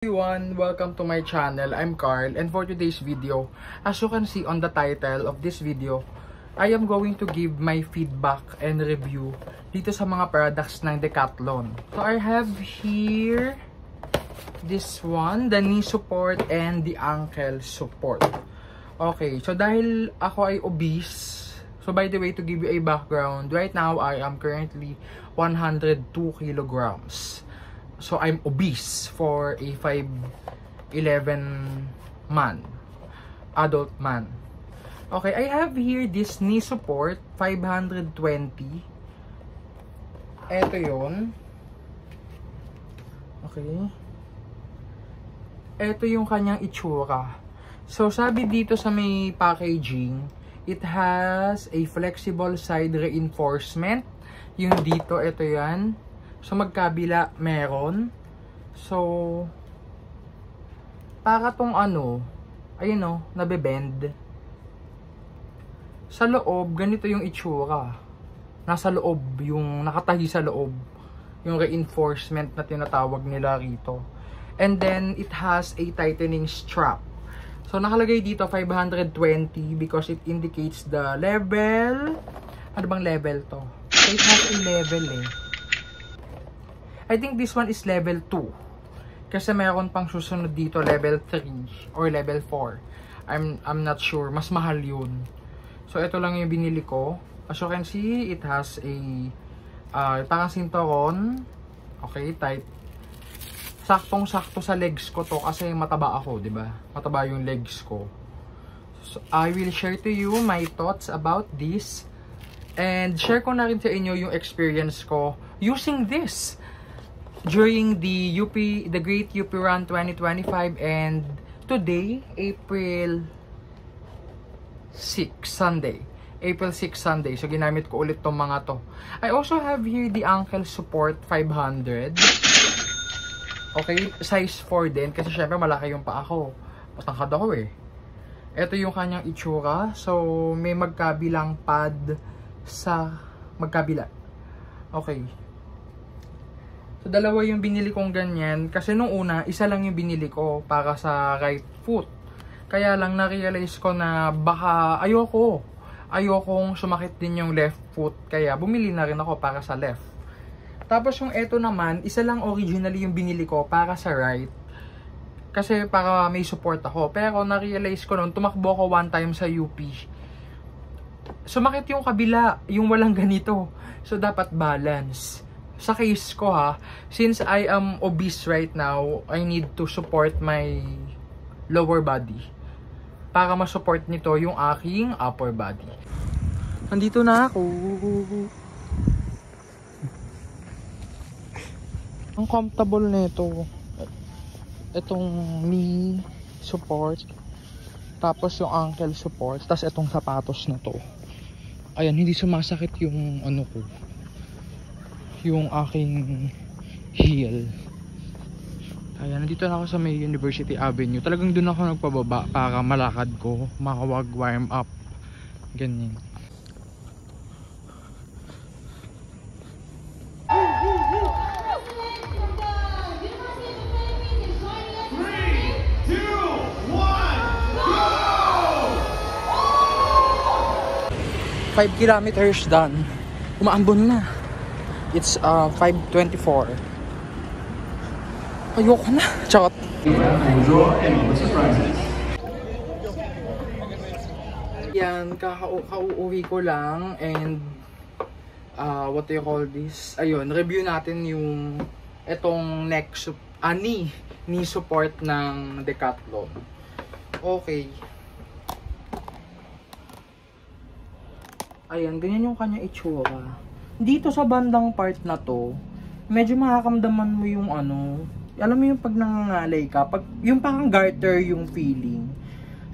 Everyone, welcome to my channel. I'm Carl, and for today's video, as you can see on the title of this video, I am going to give my feedback and review dito sa mga products ng Decathlon. So I have here this one, the knee support and the ankle support. Okay, so dahil ako ay obese, so by the way, to give you a background, right now I am currently 102 kilograms. So, I'm obese for a 5'11" man. Adult man. Okay, I have here this knee support, 520. Ito yun. Okay. Ito yung kanyang itsura. So, sabi dito sa may packaging, it has a flexible side reinforcement. Yung dito, ito yan. So, magkabila, meron. So, para tong ano, ayun o, nabebend. Sa loob, ganito yung itsura. Nasa loob, yung nakatahi sa loob. Yung reinforcement na tinatawag nila rito. And then, it has a tightening strap. So, nakalagay dito 520 because it indicates the level. Ano bang level to? So, it has a level eh. I think this one is level 2. Kasi meron pang susunod dito level 3 or level 4. I'm not sure. Mas mahal yun. So, ito lang yung binili ko. As you can see, it has a parang sinturon. Okay, tight. Saktong-sakto sa legs ko to kasi mataba ako, di ba? Mataba yung legs ko. So, I will share to you my thoughts about this. And share ko na rin sa inyo yung experience ko using this during the Great UP Run 2025 and today, April 6 Sunday. April 6 Sunday. So, ginamit ko ulit tong mga to. I also have here the ankle support 500. Okay, size 4 din. Kasi syempre malaki yung paa ko. Matangkad ako eh. Ito yung kanyang itsura. So, may magkabilang pad sa magkabila. Okay. So, dalawa yung binili kong ganyan. Kasi nung una, isa lang yung binili ko para sa right foot. Kaya lang na-realize ko na baka ayokong sumakit din yung left foot. Kaya bumili na rin ako para sa left. Tapos yung eto naman, isa lang originally yung binili ko para sa right. Kasi para may support ako. Pero na-realize ko noon, tumakbo ako one time sa UP. Sumakit yung kabila, yung walang ganito. So, dapat balance. Sa case ko ha, since I am obese right now, I need to support my lower body para ma-support nito yung aking upper body. Nandito na ako. Ang comfortable nito. Itong knee support, tapos yung ankle support, tapos itong sapatos na to. Ayan, hindi sumasakit yung ano ko, yung aking heel. Kaya nandito na ako sa may University Avenue. Talagang doon ako nagpababa para malakad ko, makawag warm up. Ganyan. Go! 5 kilometers done. Umaambon na. It's 5:24. Ayoko na. Charot. Yan, kauuwi ko lang and what do you call this? Ayun, review natin yung etong knee support ng Decathlon. Okay. Ayan, ganyan yung kanya itsura. Dito sa bandang part na to, medyo makakamdaman mo yung ano, alam mo yung pag nangangalay ka, pag, yung parang garter yung feeling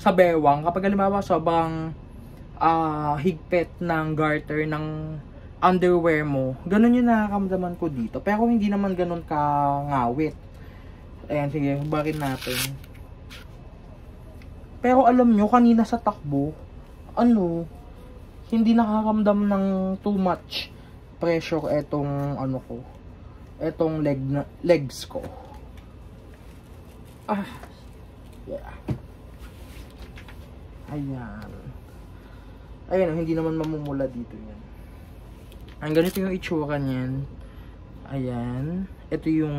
sa bewang, kapag halimbawa sobrang higpit ng garter ng underwear mo, ganun yung nakakamdaman ko dito. Pero hindi naman ganun ka ngawit. Ayan, sige, hubarin natin. Pero alam nyo, kanina sa takbo, hindi nakakamdam ng too much pressure etong ano ko, etong legs ko. Ah, yeah. Ayan. Ayan, hindi naman mamumula dito yan. Ang ganito yung itsura niyan. Ayan. Ito yung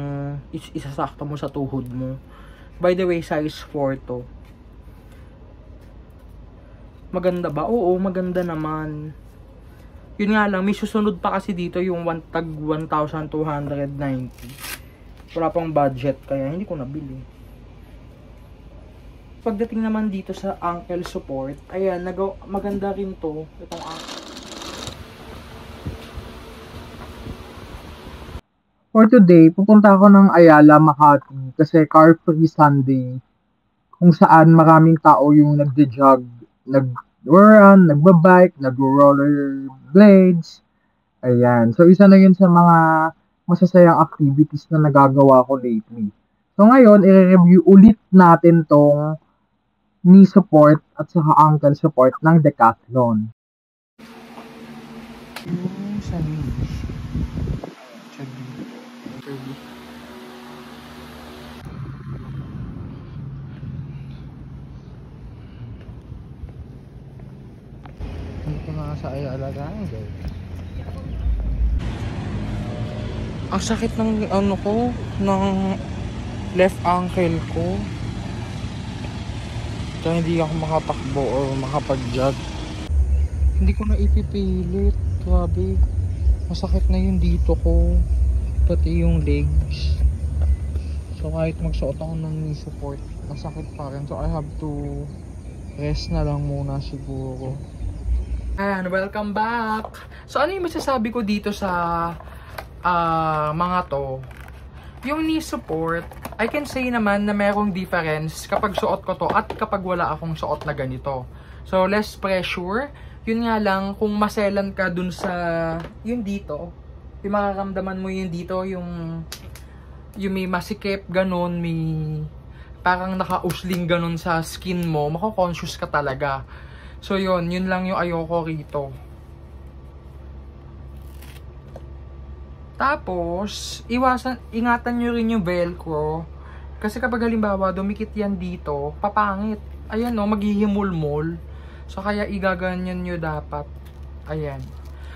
isasakto mo sa tuhod mo. By the way, size 4 to. Maganda ba? Oo, maganda naman. Yun nga lang, may susunod pa kasi dito yung tag 1,290. Wala pang budget, kaya hindi ko nabili. Pagdating naman dito sa ankle support, ayan, maganda rin to. Itong ankle. For today, pupunta ako ng Ayala, Makati kasi car free Sunday. Kung saan maraming tao yung nagde-jog, nag-run, nagbabike, nag-roller blades. Ayan. So, isa na yun sa mga masasayang activities na nagagawa ko lately. So, ngayon, i-review ulit natin tong knee support at saka ankle support ng Decathlon. Yung sa knees. Hindi ko nga sa Ayala guys. Ang sakit ng ano ko, ng left ankle ko. Kaya hindi ako makatakbo or makapag-jog. Hindi ko na ipipilit. Grabe. Masakit na yung dito ko. Pati yung legs. So kahit magsuot ako ng knee support, masakit pa rin. So I have to rest na lang muna siguro. And welcome back! So ano yung masasabi ko dito sa mga to? Yung knee support, I can say naman na merong difference kapag suot ko to at kapag wala akong suot na ganito. So less pressure. Yun nga lang, kung maselan ka dun sa yung dito, yung makaramdaman mo yung dito, yung may masikip, ganun, may parang naka-usling ganun sa skin mo, mako-conscious ka talaga. So yun lang yung ayoko rito. Tapos, ingatan nyo rin yung velcro. Kasi kapag halimbawa, dumikit yan dito, papangit. Ayan o, maghihimulmol. So kaya igaganyan nyo dapat. Ayan.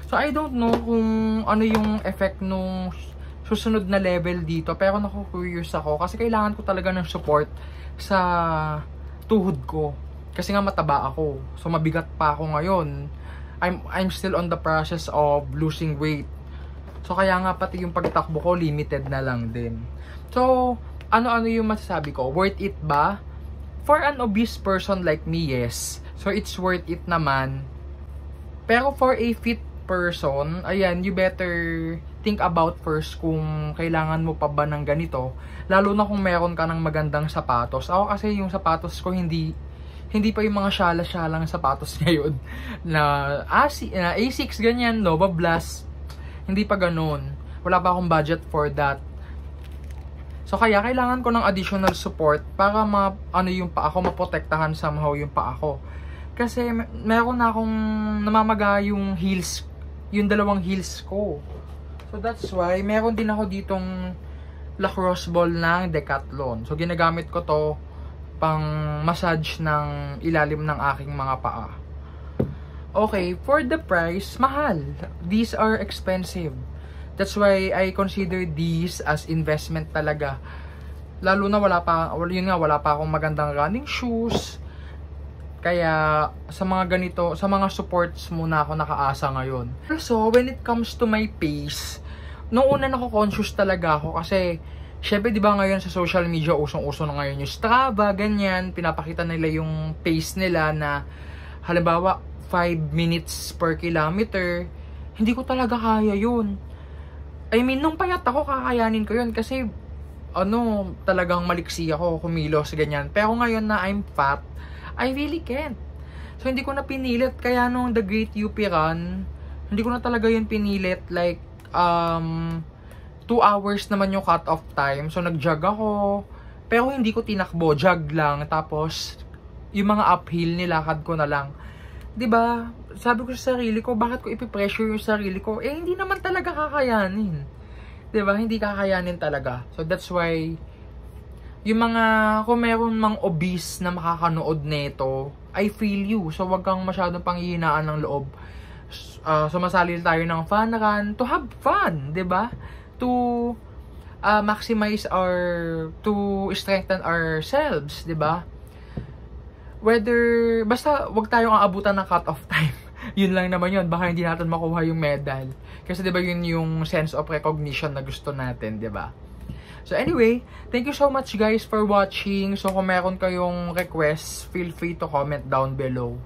So I don't know kung ano yung effect nung susunod na level dito. Pero naku-curious ako. Kasi kailangan ko talaga ng support sa tuhod ko. Kasi nga mataba ako. So mabigat pa ako ngayon. I'm still on the process of losing weight. So kaya nga pati yung pagtakbo ko limited na lang din. So ano-ano yung masasabi ko? Worth it ba? For an obese person like me, yes. So it's worth it naman. Pero for a fit person, ayan, you better think about first kung kailangan mo pa ba ng ganito. Lalo na kung meron ka ng magandang sapatos. Ako kasi yung sapatos ko hindi pa yung mga syala-syalang sapatos ngayon na A6 ganyan, Nova Blast. Hindi pa ganun. Wala pa akong budget for that. So kaya kailangan ko ng additional support para yung paa ko, maprotektahan somehow yung paa ko. Kasi meron na akong namamaga yung heels, yung dalawang heels ko. So that's why meron din ako ditong lacrosse ball ng Decathlon. So ginagamit ko to pang massage ng ilalim ng aking mga paa. Okay, for the price, mahal. These are expensive. That's why I consider these as investment talaga. Lalo na wala pa akong magandang running shoes. Kaya sa mga ganito, sa mga supports muna ako nakaasa ngayon. So, when it comes to my pace, nung una nako-conscious talaga ako kasi syempre 'di ba ngayon sa social media usong-uso na ngayon yung Strava, ganyan, pinapakita nila yung pace nila na halimbawa 5 minutes per kilometer. Hindi ko talaga kaya 'yun. I mean, nung payat ako, kakayanin ko yun kasi talagang maliksi ako, kumilos, ganyan. Pero ngayon na I'm fat, I really can't. So, hindi ko na pinilit. Kaya nung The Great UP Run, hindi ko na talaga yun pinilit. Like, 2 hours naman yung cut-off time. So, nag-jog ako. Pero hindi ko tinakbo, jog lang. Tapos, yung mga uphill, nilakad ko na lang. 'Di ba? Sabi ko sa sarili ko, bakit ko ipipressure yung sarili ko? Eh, hindi naman talaga kakayanin. 'Di ba? Hindi kakayanin talaga. So, that's why yung mga, kung meron mang obese na makakanood nito, I feel you. So, wag kang masyadong panghihinaan ng loob. Sumasali tayo ng fun run to have fun, 'di ba? To maximize to strengthen ourselves, 'di ba? Basta wag tayong aabutan ng cut-off time. Yun lang naman yun. Baka hindi natin makuha yung medal. Kasi 'di ba yun yung sense of recognition na gusto natin, 'di ba? So anyway, thank you so much guys for watching. So kung meron kayong requests, feel free to comment down below.